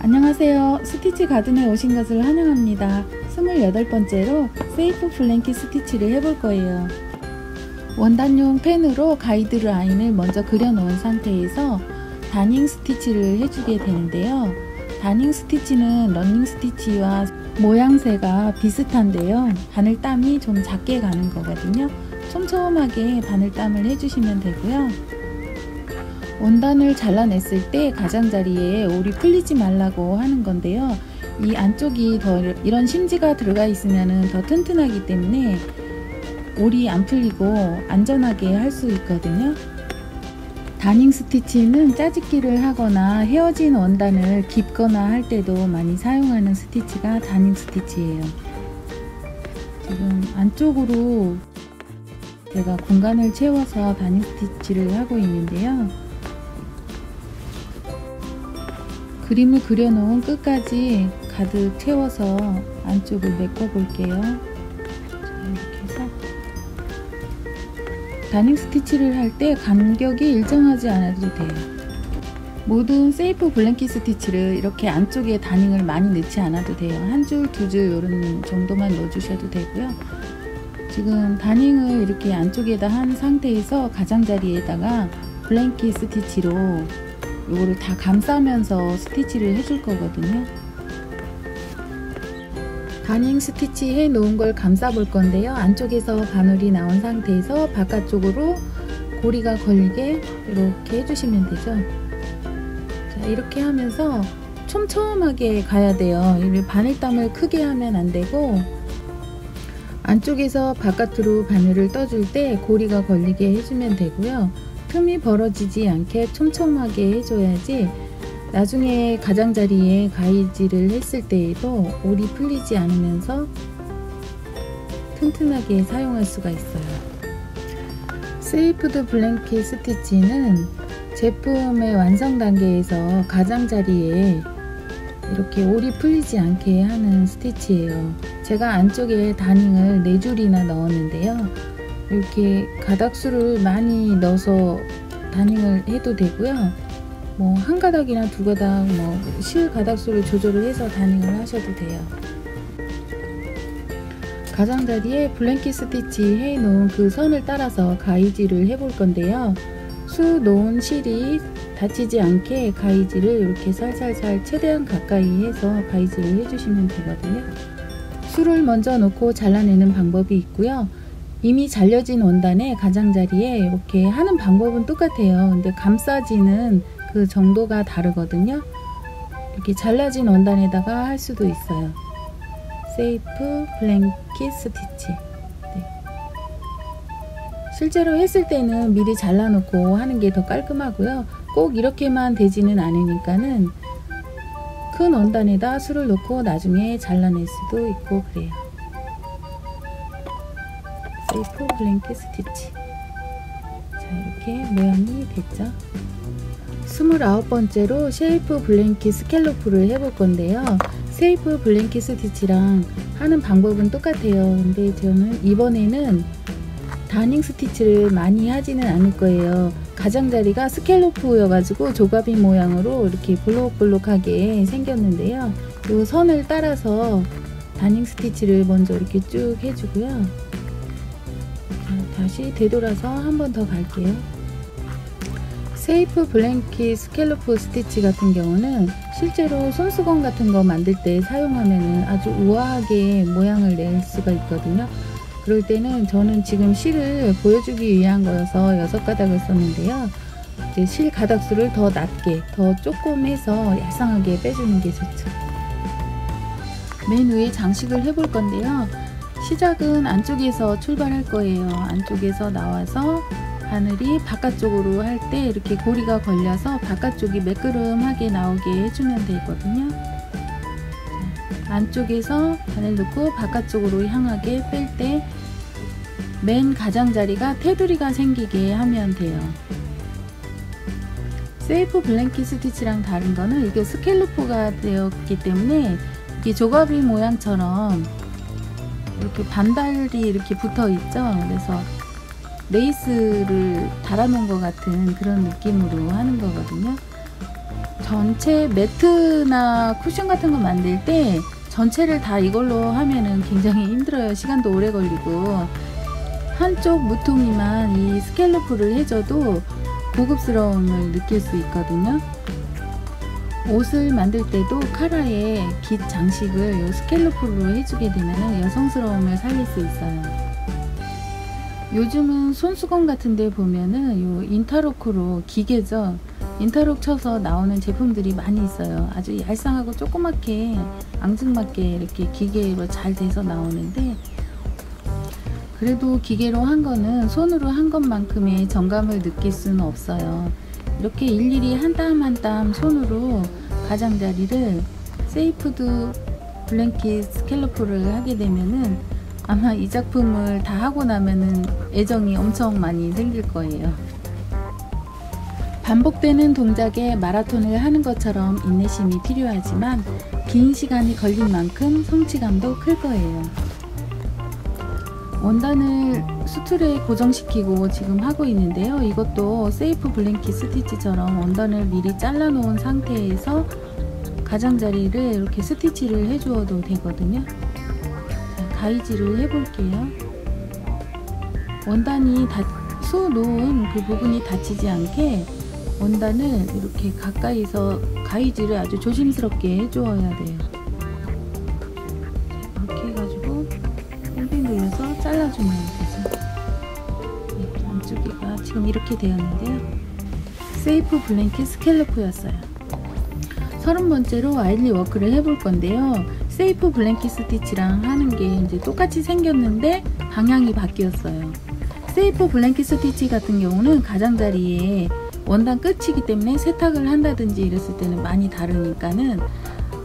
안녕하세요. 스티치 가든에 오신 것을 환영합니다. 28번째로 세이프 블랭킷 스티치를 해볼 거예요. 원단용 펜으로 가이드 라인을 먼저 그려 놓은 상태에서 다닝 스티치를 해주게 되는데요. 다닝 스티치는 러닝 스티치와 모양새가 비슷한데요. 바늘땀이 좀 작게 가는 거거든요. 촘촘하게 바늘땀을 해주시면 되고요. 원단을 잘라냈을 때 가장자리에 올이 풀리지 말라고 하는 건데요. 이 안쪽이 더 이런 심지가 들어가 있으면 더 튼튼하기 때문에 올이 안 풀리고 안전하게 할 수 있거든요. 다닝 스티치는 짜집기를 하거나 헤어진 원단을 깁거나 할 때도 많이 사용하는 스티치가 다닝 스티치예요. 지금 안쪽으로 제가 공간을 채워서 다닝 스티치를 하고 있는데요. 그림을 그려놓은 끝까지 가득 채워서 안쪽을 메꿔 볼게요. 이렇게 해서 다닝 스티치를 할 때 간격이 일정하지 않아도 돼요. 모든 세이프 블랭킷 스티치를 이렇게 안쪽에 다닝을 많이 넣지 않아도 돼요. 한 줄, 두 줄 이런 정도만 넣어주셔도 되고요. 지금 다닝을 이렇게 안쪽에다 한 상태에서 가장자리에다가 블랭킷 스티치로 요거를 다 감싸면서 스티치를 해줄 거거든요. 다닝 스티치 해 놓은 걸 감싸 볼 건데요. 안쪽에서 바늘이 나온 상태에서 바깥쪽으로 고리가 걸리게 이렇게 해주시면 되죠. 자, 이렇게 하면서 촘촘하게 가야 돼요. 바늘땀을 크게 하면 안 되고, 안쪽에서 바깥으로 바늘을 떠줄 때 고리가 걸리게 해주면 되고요. 틈이 벌어지지 않게 촘촘하게 해줘야지 나중에 가장자리에 가위질을 했을 때에도 올이 풀리지 않으면서 튼튼하게 사용할 수가 있어요. 세이프드 블랭킷 스티치는 제품의 완성 단계에서 가장자리에 이렇게 올이 풀리지 않게 하는 스티치예요. 제가 안쪽에 다닝을 4줄이나 넣었는데요. 이렇게 가닥수를 많이 넣어서 다닝을 해도 되고요. 뭐 한 가닥이나 두 가닥, 실 가닥수를 조절을 해서 다닝을 하셔도 돼요. 가장자리에 블랭킷 스티치 해 놓은 그 선을 따라서 가위질을 해볼 건데요. 수 놓은 실이 다치지 않게 가위질을 이렇게 살살살 최대한 가까이 해서 가위질을 해주시면 되거든요. 수를 먼저 놓고 잘라내는 방법이 있고요. 이미 잘려진 원단에 가장자리에 이렇게 하는 방법은 똑같아요. 근데 감싸지는 그 정도가 다르거든요. 이렇게 잘라진 원단에다가 할 수도 있어요. 세이프 블랭킷 스티치. 네. 실제로 했을 때는 미리 잘라놓고 하는 게 더 깔끔하고요. 꼭 이렇게만 되지는 않으니까는 큰 원단에다 수를 놓고 나중에 잘라낼 수도 있고 그래요. 세이프 블랭킷 스티치. 자, 이렇게 모양이 됐죠. 29번째로 쉐이프 블랭킷 스캘로프를 해볼 건데요. 세이프 블랭킷 스티치랑 하는 방법은 똑같아요. 근데 저는 이번에는 다닝 스티치를 많이 하지는 않을 거예요. 가장자리가 스캘로프여가지고 조가비 모양으로 이렇게 볼록볼록하게 생겼는데요. 이 선을 따라서 다닝 스티치를 먼저 이렇게 쭉 해주고요. 다시 되돌아서 한 번 더 갈게요. 세이프 블랭킷 스캘로프 스티치 같은 경우는 실제로 손수건 같은 거 만들 때 사용하면 아주 우아하게 모양을 낼 수가 있거든요. 그럴 때는 저는 지금 실을 보여주기 위한 거여서 6가닥을 썼는데요. 이제 실 가닥수를 더 낮게, 더 조금 해서 야상하게 빼주는 게 좋죠. 맨 위에 장식을 해볼 건데요. 시작은 안쪽에서 출발할 거예요. 안쪽에서 나와서 바늘이 바깥쪽으로 할 때 이렇게 고리가 걸려서 바깥쪽이 매끄름하게 나오게 해주면 되거든요. 자, 안쪽에서 바늘 넣고 바깥쪽으로 향하게 뺄 때 맨 가장자리가 테두리가 생기게 하면 돼요. 세이프 블랭킷 스티치랑 다른 거는 이게 스캘로프가 되었기 때문에 이게 조가비 모양처럼 이렇게 반달이 이렇게 붙어 있죠. 그래서 레이스를 달아 놓은 것 같은 그런 느낌으로 하는 거거든요. 전체 매트나 쿠션 같은 거 만들 때 전체를 다 이걸로 하면은 굉장히 힘들어요. 시간도 오래 걸리고. 한쪽 무통이만 이 스캘로프를 해줘도 고급스러움을 느낄 수 있거든요. 옷을 만들 때도 카라에 깃 장식을 이 스캘로프로 해주게 되면 여성스러움을 살릴 수 있어요. 요즘은 손수건 같은 데 보면은 요 인터로크로 기계죠. 인터록 쳐서 나오는 제품들이 많이 있어요. 아주 얄쌍하고 조그맣게 앙증맞게 이렇게 기계로 잘 돼서 나오는데, 그래도 기계로 한 거는 손으로 한 것만큼의 정감을 느낄 수는 없어요. 이렇게 일일이 한 땀 한 땀 손으로 가장자리를 세이프드 블랭킷 스캘로프를 하게 되면은 아마 이 작품을 다 하고 나면은 애정이 엄청 많이 생길 거예요. 반복되는 동작에 마라톤을 하는 것처럼 인내심이 필요하지만 긴 시간이 걸린 만큼 성취감도 클 거예요. 원단을 수틀에 고정시키고 지금 하고 있는데요. 이것도 세이프 블랭킷 스티치처럼 원단을 미리 잘라 놓은 상태에서 가장자리를 이렇게 스티치를 해 주어도 되거든요. 자, 가위질을 해 볼게요. 원단이 수 놓은 그 부분이 다치지 않게 원단을 이렇게 가까이서 가위질을 아주 조심스럽게 해 주어야 돼요. 이렇게 해가지고 뺑뺑 돌려서 잘라주면 되죠. 네, 안쪽에가 지금 이렇게 되었는데요. 세이프 블랭킷 스캘로프였어요. 30번째로 아일리 워크를 해볼 건데요. 세이프 블랭킷 스티치랑 하는 게 이제 똑같이 생겼는데 방향이 바뀌었어요. 세이프 블랭킷 스티치 같은 경우는 가장자리에 원단 끝이기 때문에 세탁을 한다든지 이랬을 때는 많이 다르니까는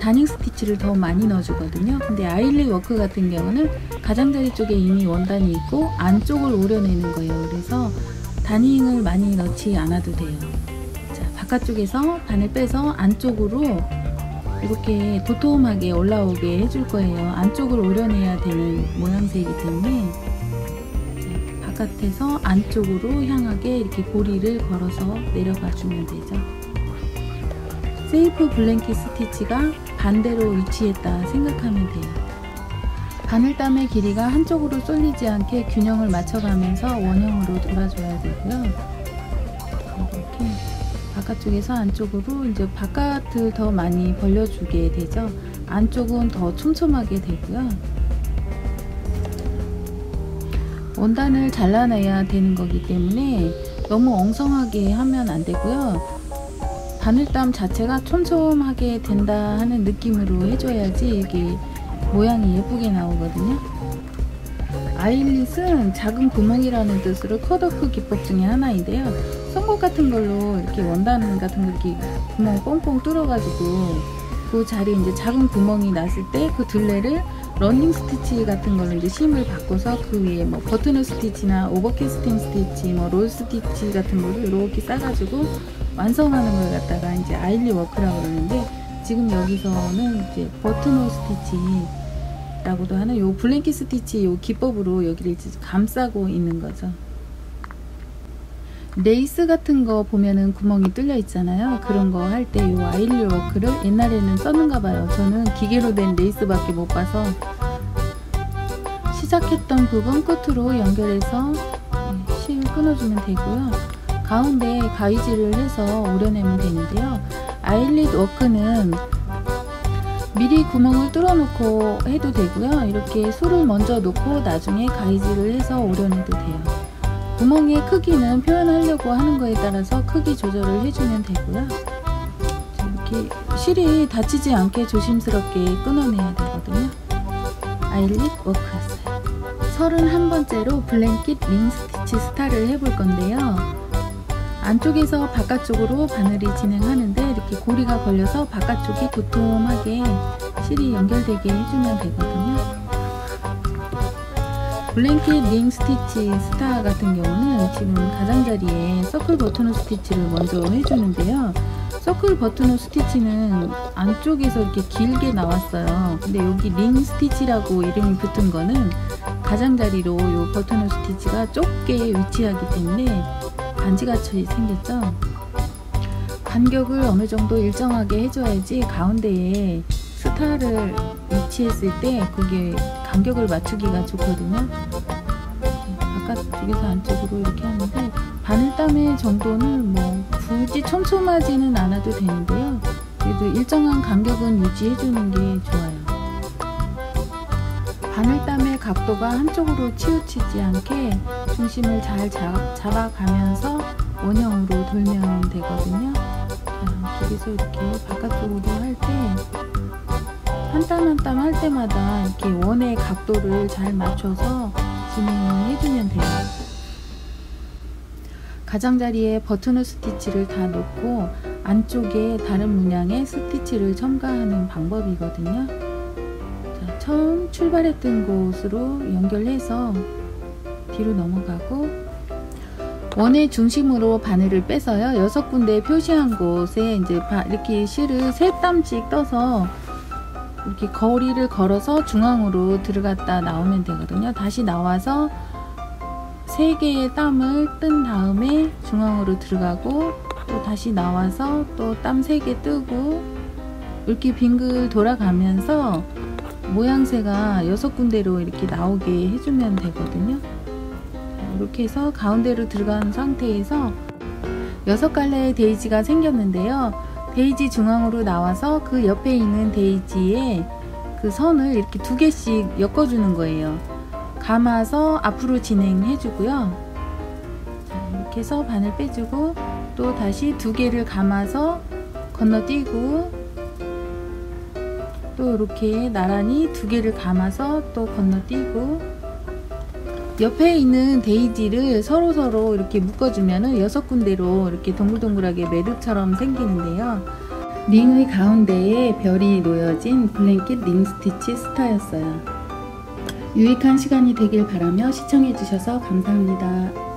다닝 스티치를 더 많이 넣어주거든요. 근데 아일리 워크 같은 경우는 가장자리 쪽에 이미 원단이 있고 안쪽을 오려내는 거예요. 그래서 다닝을 많이 넣지 않아도 돼요. 자, 바깥쪽에서 바늘 빼서 안쪽으로 이렇게 도톰하게 올라오게 해줄 거예요. 안쪽을 오려내야 되는 모양새이기 때문에 바깥에서 안쪽으로 향하게 이렇게 고리를 걸어서 내려가 주면 되죠. 세이프 블랭킷 스티치가 반대로 위치했다 생각하면 돼요. 바늘땀의 길이가 한쪽으로 쏠리지 않게 균형을 맞춰가면서 원형으로 돌아줘야 되고요. 이렇게 바깥쪽에서 안쪽으로 이제 바깥을 더 많이 벌려주게 되죠. 안쪽은 더 촘촘하게 되고요. 원단을 잘라내야 되는 거기 때문에 너무 엉성하게 하면 안 되고요. 바늘땀 자체가 촘촘하게 된다 하는 느낌으로 해줘야지 이게 모양이 예쁘게 나오거든요. 아일릿은 작은 구멍이라는 뜻으로 컷오프 기법 중에 하나인데요. 송곳 같은 걸로 이렇게 원단 같은 거 이렇게 구멍 뻥뻥 뚫어가지고 그 자리에 이제 작은 구멍이 났을 때 그 둘레를 러닝 스티치 같은 걸로 이제 심을 바꿔서 그 위에 뭐 버튼홀 스티치나 오버캐스팅 스티치, 뭐 롤 스티치 같은 거를 이렇게 싸가지고 완성하는 걸 갖다가 이제 아일리 워크라고 그러는데, 지금 여기서는 이제 버튼홀 스티치라고도 하는 요 블랭킷 스티치 요 기법으로 여기를 감싸고 있는 거죠. 레이스 같은 거 보면은 구멍이 뚫려 있잖아요. 그런 거 할 때 요 아일리 워크를 옛날에는 썼는가 봐요. 저는 기계로 된 레이스밖에 못 봐서. 시작했던 부분 끝으로 연결해서 실을 끊어주면 되고요. 가운데 가위질을 해서 오려내면 되는데요. 아일릿 워크는 미리 구멍을 뚫어 놓고 해도 되고요. 이렇게 술을 먼저 놓고 나중에 가위질을 해서 오려내도 돼요. 구멍의 크기는 표현하려고 하는 거에 따라서 크기 조절을 해주면 되고요. 이렇게 실이 다치지 않게 조심스럽게 끊어내야 되거든요. 아일릿 워크였어요. 31번째로 블랭킷 링 스티치 스타를 해볼 건데요. 안쪽에서 바깥쪽으로 바늘이 진행하는데 이렇게 고리가 걸려서 바깥쪽이 도톰하게 실이 연결되게 해주면 되거든요. 블랭킷 링 스티치 스타 같은 경우는 지금 가장자리에 서클 버튼홀 스티치를 먼저 해주는데요. 서클 버튼홀 스티치는 안쪽에서 이렇게 길게 나왔어요. 근데 여기 링 스티치라고 이름이 붙은 거는 가장자리로 이 버튼홀 스티치가 좁게 위치하기 때문에 반지같이 생겼죠. 간격을 어느 정도 일정하게 해줘야지 가운데에 스타를 위치했을 때 그게 간격을 맞추기가 좋거든요. 바깥쪽에서 안쪽으로 이렇게 하는데 바늘땀의 정도는 뭐 굳이 촘촘하지는 않아도 되는데요. 그래도 일정한 간격은 유지해주는 게 좋아요. 바늘땀의 각도가 한쪽으로 치우치지 않게 중심을 잘 잡아가면서 원형으로 돌면 되거든요. 여기서 이렇게 바깥쪽으로 할 때 한 땀 한 땀 할 때마다 이렇게 원의 각도를 잘 맞춰서 진행을 해주면 돼요. 가장자리에 버튼홀 스티치를 다 놓고 안쪽에 다른 문양의 스티치를 첨가하는 방법이거든요. 자, 처음 출발했던 곳으로 연결해서 뒤로 넘어가고 원의 중심으로 바늘을 빼서요. 6군데 표시한 곳에 이제 이렇게 실을 3땀씩 떠서 이렇게 거리를 걸어서 중앙으로 들어갔다 나오면 되거든요. 다시 나와서 3개의 땀을 뜬 다음에 중앙으로 들어가고 또 다시 나와서 또 땀 3개 뜨고 이렇게 빙글 돌아가면서 모양새가 6군데로 이렇게 나오게 해주면 되거든요. 이렇게 해서 가운데로 들어간 상태에서 6갈래의 데이지가 생겼는데요. 데이지 중앙으로 나와서 그 옆에 있는 데이지에 그 선을 이렇게 2개씩 엮어주는 거예요. 감아서 앞으로 진행해 주고요. 이렇게 해서 바늘 빼주고 또 다시 2개를 감아서 건너뛰고 또 이렇게 나란히 2개를 감아서 또 건너뛰고 옆에 있는 데이지를 서로 이렇게 묶어주면은 6군데로 이렇게 동글동글하게 매듭처럼 생기는데요. 링의 가운데에 별이 놓여진 블랭킷 링 스티치 스타였어요. 유익한 시간이 되길 바라며 시청해주셔서 감사합니다.